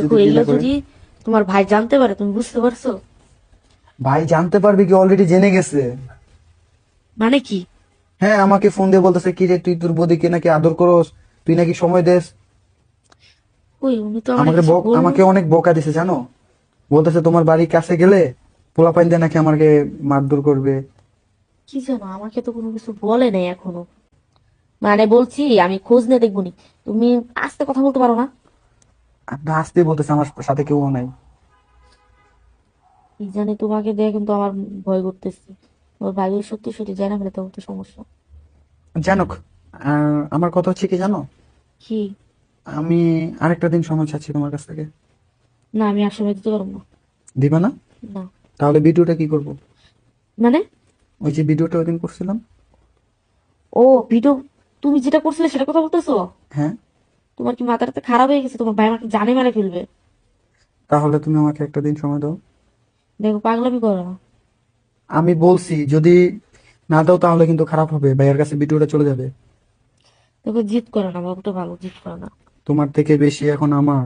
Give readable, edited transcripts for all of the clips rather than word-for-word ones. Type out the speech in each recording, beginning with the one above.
দেখো, যদি এগুলো ডিলে করে। যদি তোমার ভাই জানতে পারে, তুমি বুঝতে পারছো? ভাই জানতে পারবে কি, অলরেডি জেনে গেছে। মানে কি? হ্যাঁ, আমাকে ফোন দিয়ে বলতেছে কি রে, তুই তোর বৌদিকে নাকি আদর করস, তুই নাকি সময় দেস। ওই উনি তো আমার কিছু বললো আমাকে না। অনেক বকা দিছে জানো। বলতেছে তোমার বাড়ির কাছে গেলে পোলাপাইন দিয়ে নাকি আমাকে মারধর করবে। কি জানো, আমাকে তো কোনো কিছু বলে নাই এখনো। মানে বলছি আমি খোঁজ নিয়ে দেখবো নি। তুমি আস্তে কথা বলতে পারো না? আর আসতে বলতেছে, আমার সাথে কেউ নাই। কি জানি, তোমাকে দেখে কিন্তু আমার ভয় করতেছে। ওর ভাই যদি সত্যি সত্যি জানা ফেলে তখন তো সমস্যা। জানুক। আমার কথা হচ্ছে কি জানো, কি? আমি আরেকটা দিন সময় চাচ্ছি তোমার কাছ থেকে। না, আমি আর সময় দিতে পারবো না। দিবা না? না। তাহলে ভিডিওটা কি করব? মানে? ওই যে ভিডিওটা ওই দিন করছিলাম। ও, ভিডিও? তুমি যেটা করছিলে সেটা কথা বলতেছো? হ্যাঁ। তোমার কি মাথাটা খারাপ হয়ে গেছে? তোমার ভাই আমাকে জানে মেরে ফেলবে। তাহলে তুমি আমাকে একটা দিন সময় দাও। দেখো, পাগলামি করো না। আমি বলছি যদি না দাও তাহলে কিন্তু খারাপ হবে, ভাইয়ের কাছে ভিডিওটা চলে যাবে। দেখো, জিদ করো না, বাবুটা ভালো, জিদ করো না। তোমার থেকে বেশি এখন আমার,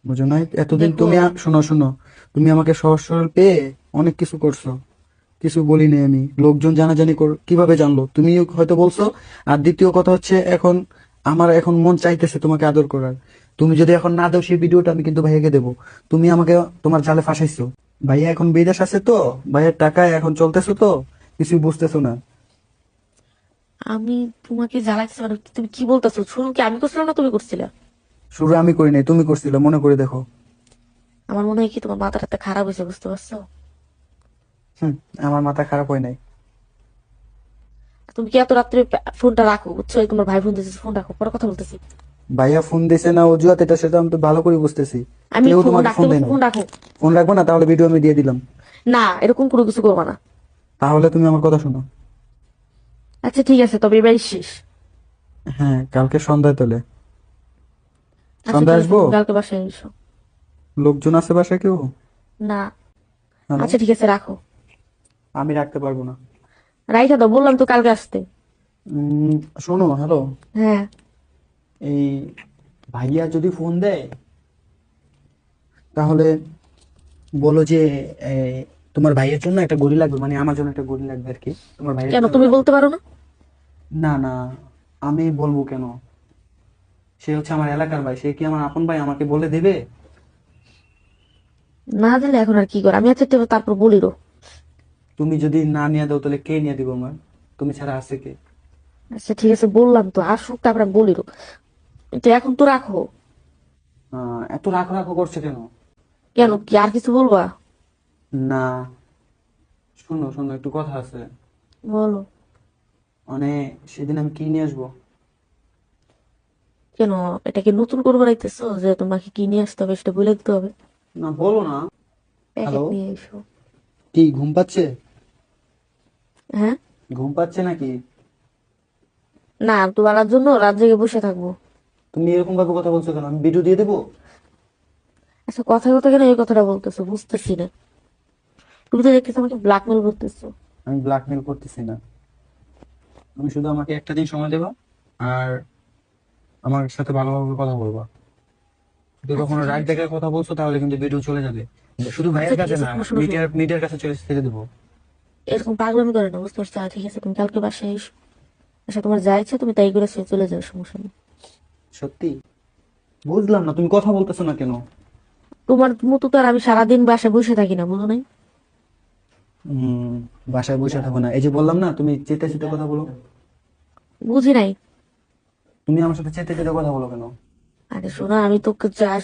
বুঝো নাই এতদিন দেখো, তুমি শোনো শোনো, তুমি আমাকে সহজ সরল পেয়ে অনেক কিছু করছো, কিছু বলি নাই আমি। লোকজন জানাজানি কিভাবে জানলো, তুমি হয়তো বলছো। আর দ্বিতীয় কথা হচ্ছে, এখন আমার এখন মন চাইতেছে তোমাকে আদর করার। তুমি যদি এখন না দাও সেই ভিডিওটা, আমি কিন্তু ভাইয়াকে দেবো। তুমি আমাকে তোমার জালে ফাঁসাইছো। ভাইয়া এখন বিদেশ আছে তো, ভাইয়ের টাকায় এখন চলতেছো তো, কিছুই বুঝতেছো না। আমি তোমাকে জ্বালাইতে পারো? তুমি কি বলতেছো? শুনুন, কি আমি করছিলাম না তুমি করছিলে? শুরু আমি করি নাই, তুমি করছিলে, মনে করে দেখো। আমার মনে হয় কি তোমার মাথাটা খারাপ হয়েছে, বুঝতে পারছো? হুম। আমার মাথা খারাপ হয় নাই। তুমি কি এত রাত্রে ফোনটা রাখো? বুঝছো, এই তোমার ভাই ফোন দিয়েছে, ফোন রাখো, পরে কথা বলতেছি। ভাইয়া ফোন দিছে না অজুহাত, এটা সেটা আমি তো ভালো করে বুঝতেছি। আমি কেউ ফোন তোমাকে রাখতে ফোন দেয় বলছি, নাই। ফোন রাখো। ফোন রাখবো না, তাহলে ভিডিও আমি দিয়ে দিলাম। না, এরকম কোনো কিছু করবো না। তাহলে তুমি আমার কথা শোনো। আচ্ছা ঠিক আছে, তবে এবার শেষ। হ্যাঁ, কালকে সন্ধ্যায় তোলে। আচ্ছা সন্ধ্যায় ঠিক আছে, আসবো। তুমি কালকে বাসায় এসো। লোকজন আছে বাসায় কেউ? না। হ্যালো। আচ্ছা ঠিক আছে, রাখো। আমি রাখতে পারবো না। রাইখা দাও, বললাম তো কালকে আসতে। উম, শোনো, হ্যালো। হ্যাঁ। এই ভাইয়া যদি ফোন দেয় তাহলে বলো যে এই, তোমার ভাইয়ের জন্য একটা গড়ি লাগবে, মানে আমার জন্য একটা গড়ি লাগবে আর কি, তোমার ভাইয়ের কেন, জন্য। তুমি বলতে পারো না? না না, আমি বলবো কেন? সে হচ্ছে আমার এলাকার ভাই, সে কি আমার আপন ভাই, আমাকে বলে দেবে? না দিলে এখন আর কি করে? আমি আচ্ছা তারপর বলিরো। তুমি যদি না নিয়ে দাও তাহলে কে নিয়ে দিব আমার? তুমি ছাড়া আছে কে? আচ্ছা ঠিক আছে, বললাম তো আসুক, তারপর আমি বলিরো। কিন্তু এখন তো রাখো। এত রাগ রাখো করছে কেন? কেন, কি আর কিছু বলবা? না, শোনো শোনো, একটু কথা আছে। বলো। মানে সেদিন আমি কি নিয়ে আসবো? কেন, এটা কি নতুন করে বানাইতেছো যে তোমাকে কি নিয়ে আসতে হবে সেটা বলে দিতে হবে? না, বলো না। Packet hello. নিয়ে এসো। কি ঘুম পাচ্ছে? হ্যাঁ। ঘুম পাচ্ছে নাকি? না, তোমার জন্য রাত জেগে বসে থাকবো? তুমি এরকম ভাবে কথা বলছো কেন? আমি ভিডিও দিয়ে দেবো। আচ্ছা, কথা কথা কেন এই কথাটা বলতেছো বুঝতেছি না। তুমি তো দেখতেছো আমাকে ব্ল্যাকমেল করতেছো। আমি ব্ল্যাকমেল করতেছি না। তুমি শুধু আমাকে একটা দিন সময় দেবা, আর আমার সাথে ভালোভাবে কথা বলবা। যদি আচ্ছা কখনো ঠিক রাগ আছে। দেখার কথা বলছো তাহলে কিন্তু ভিডিও চলে যাবে। শুধু আচ্ছা ভাইয়ের ঠিক কাছে আছে, না, শোনো শোনো শোনো, মিডিয়ার কাছে ছেড়ে দেবো। এরকম পাগলামি করে না, বুঝতে পারছো? আচ্ছা, ঠিক আছে, তুমি কালকে বাসায় এসো। আচ্ছা, তোমার যা ইচ্ছা তুমি তাই করে চলে যাও, সমস্যা নেই। সত্যি? বুঝলাম না, তুমি কথা বলতেছো না কেন? তোমার মতো তো আর আমি সারাদিন বাসায় বসে থাকি না, বুঝো নাই? হম। বাসায় বসে থাকো না, এই যে বললাম না, তুমি চেতে চেতে কথা বলো। বুঝি নাই। তুমি আমার সাথে চেতে চেতে কথা বলো কেন? আরে শোনো, আমি তো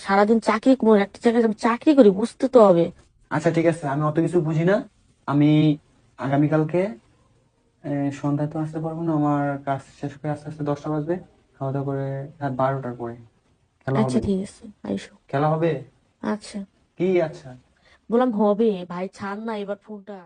সারাদিন চাকরি করি, একটা জায়গায় আমি চাকরি করি, বুঝতে তো হবে। আচ্ছা ঠিক আছে, আমি অত কিছু বুঝি না। আমি আগামীকালকে সন্ধ্যায় তো আসতে পারবো না, আমার কাজ শেষ করে আস্তে আস্তে 10টা বাজবে। খাওয়া দাওয়া করে রাত 12টার পরে খেলা আচ্ছা হবে। ঠিক আছে, আইসো। খেলা হবে। আচ্ছা। কি আচ্ছা? বললাম হবে, ভাই ছাড় না এবার ফোনটা।